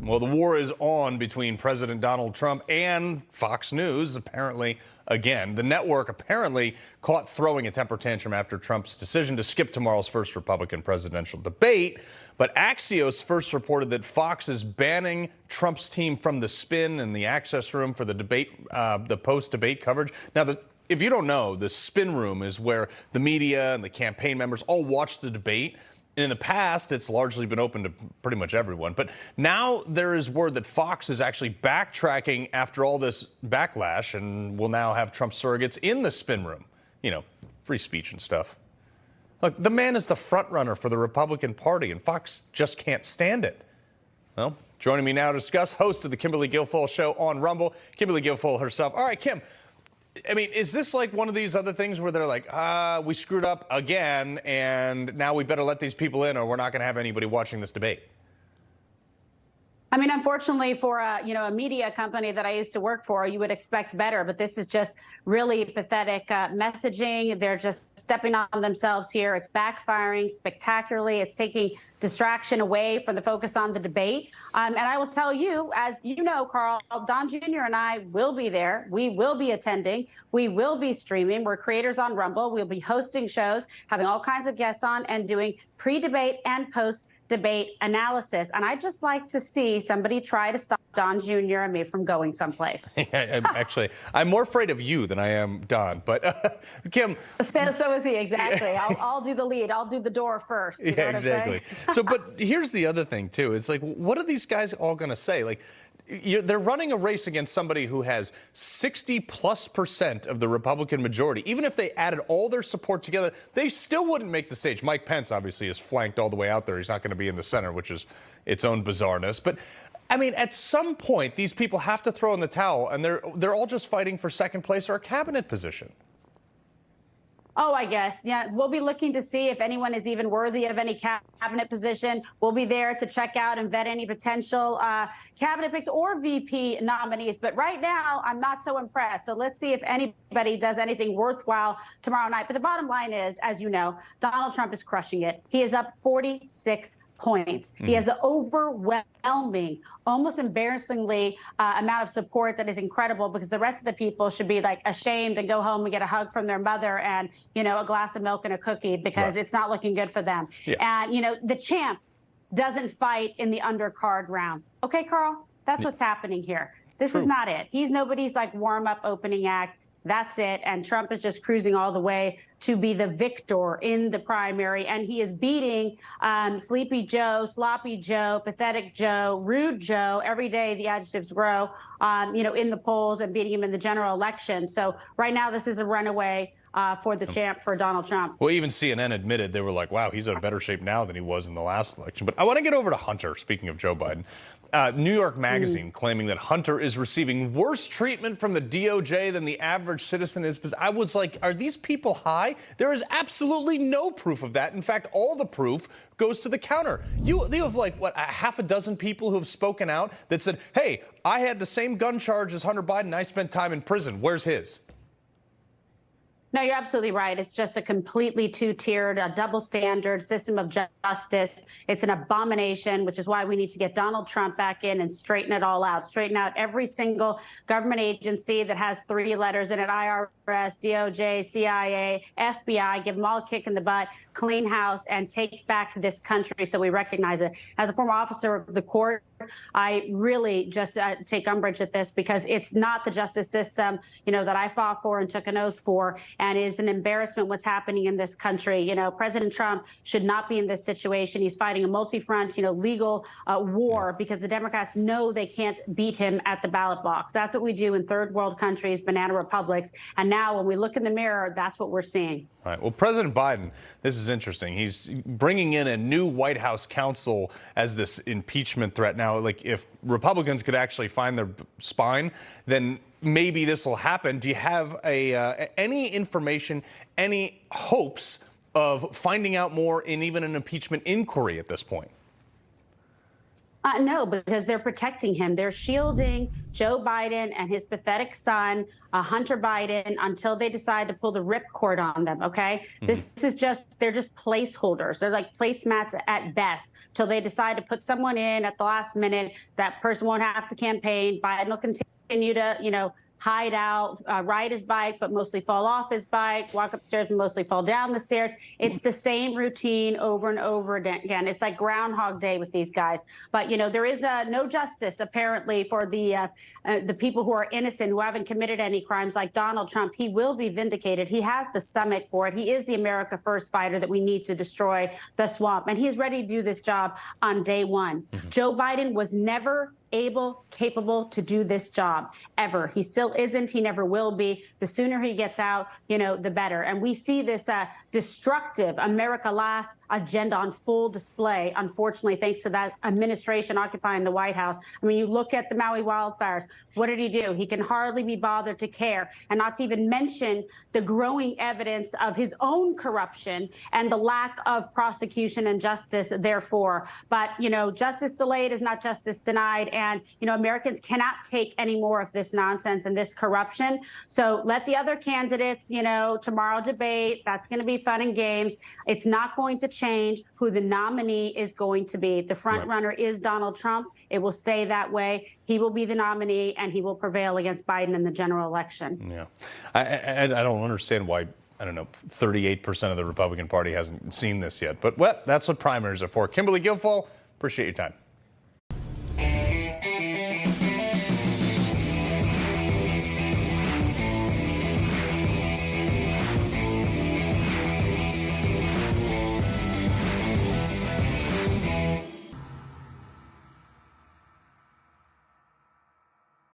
Well, the war is on between President Donald Trump and Fox News, apparently, again. The network apparently caught throwing a temper tantrum after Trump's decision to skip tomorrow's first Republican presidential debate. But Axios first reported that Fox is banning Trump's team from the spin and the access room for the debate, the post-debate coverage. Now, if you don't know, the spin room is where the media and the campaign members all watch the debate. In the past, it's largely been open to pretty much everyone. But now there is word that Fox is actually backtracking after all this backlash and will now have Trump surrogates in the spin room. You know, free speech and stuff. Look, the man is the front runner for the Republican Party, and Fox just can't stand it. Well, joining me now to discuss, host of the Kimberly Guilfoyle Show on Rumble, Kimberly Guilfoyle herself. All right, Kim. I mean, is this like one of these other things where they're like, we screwed up again, and now we better let these people in or we're not going to have anybody watching this debate? I mean, unfortunately, for a media company that I used to work for, you would expect better. But this is just really pathetic messaging. They're just stepping on themselves here. It's backfiring spectacularly. It's taking distraction away from the focus on the debate. And I will tell you, as you know, Carl, Don Jr. and I will be there. We will be attending. We will be streaming. We're creators on Rumble. We'll be hosting shows, having all kinds of guests on, and doing pre-debate and post-debate analysis. And I'd just like to see somebody try to stop Don Jr. and me from going someplace. Actually, I'm more afraid of you than I am Don. But Kim. So is he, exactly. I'll do the lead. I'll do the door first. You know what exactly. I'm saying? So, but here's the other thing, too. It's like, what are these guys all going to say? Like, they're running a race against somebody who has 60+% of the Republican majority. Even if they added all their support together, they still wouldn't make the stage. Mike Pence, obviously, is flanked all the way out there. He's not going to be in the center, which is its own bizarreness. But, I mean, at some point, these people have to throw in the towel, and they're all just fighting for second place or a cabinet position. Oh, I guess. Yeah, we'll be looking to see if anyone is even worthy of any cabinet position. We'll be there to check out and vet any potential cabinet picks or VP nominees. But right now, I'm not so impressed. So let's see if anybody does anything worthwhile tomorrow night. But the bottom line is, as you know, Donald Trump is crushing it. He is up 46 points. He has the overwhelming, almost embarrassingly amount of support that is incredible, because the rest of the people should be like ashamed and go home and get a hug from their mother and, you know, a glass of milk and a cookie, because it's not looking good for them. Yeah. And, you know, the champ doesn't fight in the undercard round. Okay, Carl, that's what's happening here. This is not it. He's nobody's like warm-up opening act. That's it. And Trump is just cruising all the way to be the victor in the primary. And he is beating Sleepy Joe, Sloppy Joe, Pathetic Joe, Rude Joe. Every day the adjectives grow, in the polls, and beating him in the general election. So right now this is a runaway for the champ, for Donald Trump. Well, even CNN admitted, they were like, wow, he's in better shape now than he was in the last election. But I want to get over to Hunter, speaking of Joe Biden. New York Magazine claiming that Hunter is receiving worse treatment from the DOJ than the average citizen is. Because I was like, are these people high? There is absolutely no proof of that. In fact, all the proof goes to the counter. You have like, what, a half a dozen people who have spoken out that said, hey, I had the same gun charge as Hunter Biden. I spent time in prison. Where's his? No, you're absolutely right. It's just a completely two-tiered, double standard system of justice. It's an abomination, which is why we need to get Donald Trump back in and straighten it all out. Straighten out every single government agency that has three letters in it: IRS, DOJ, CIA, FBI. Give them all a kick in the butt, clean house, and take back this country so we recognize it. As a former officer of the court, I really just take umbrage at this, because it's not the justice system, that I fought for and took an oath for, and it is an embarrassment what's happening in this country. President Trump should not be in this situation. He's fighting a multi-front, legal war, because the Democrats know they can't beat him at the ballot box. That's what we do in third world countries, banana republics. And now when we look in the mirror, that's what we're seeing. All right. Well, President Biden, this is interesting. He's bringing in a new White House counsel as this impeachment threat. Now, like, if Republicans could actually find their spine, then maybe this will happen. Do you have any information, any hopes of finding out more in even an impeachment inquiry at this point? No, because they're protecting him. They're shielding Joe Biden and his pathetic son, Hunter Biden, until they decide to pull the ripcord on them. OK, this is they're just placeholders. They're like placemats at best till they decide to put someone in at the last minute. That person won't have to campaign. Biden will continue to, hide out, ride his bike, but mostly fall off his bike, walk upstairs and mostly fall down the stairs. It's the same routine over and over again. It's like Groundhog Day with these guys. But, there is no justice, apparently, for the people who are innocent, who haven't committed any crimes like Donald Trump. He will be vindicated. He has the stomach for it. He is the America First fighter that we need to destroy the swamp. And he's ready to do this job on day one. Joe Biden was never capable to do this job ever. He still isn't. He never will be. The sooner he gets out, the better. And we see this destructive America Last agenda on full display, unfortunately, thanks to that administration occupying the White House. I mean, you look at the Maui wildfires. What did he do? He can hardly be bothered to care, and not to even mention the growing evidence of his own corruption and the lack of prosecution and justice, therefore. But, justice delayed is not justice denied. And, Americans cannot take any more of this nonsense and this corruption. So let the other candidates, tomorrow debate. That's going to be fun and games. It's not going to change who the nominee is going to be. The front runner is Donald Trump. It will stay that way. He will be the nominee, and he will prevail against Biden in the general election. Yeah. I don't understand why, 38% of the Republican Party hasn't seen this yet. But, that's what primaries are for. Kimberly Guilfoyle, appreciate your time.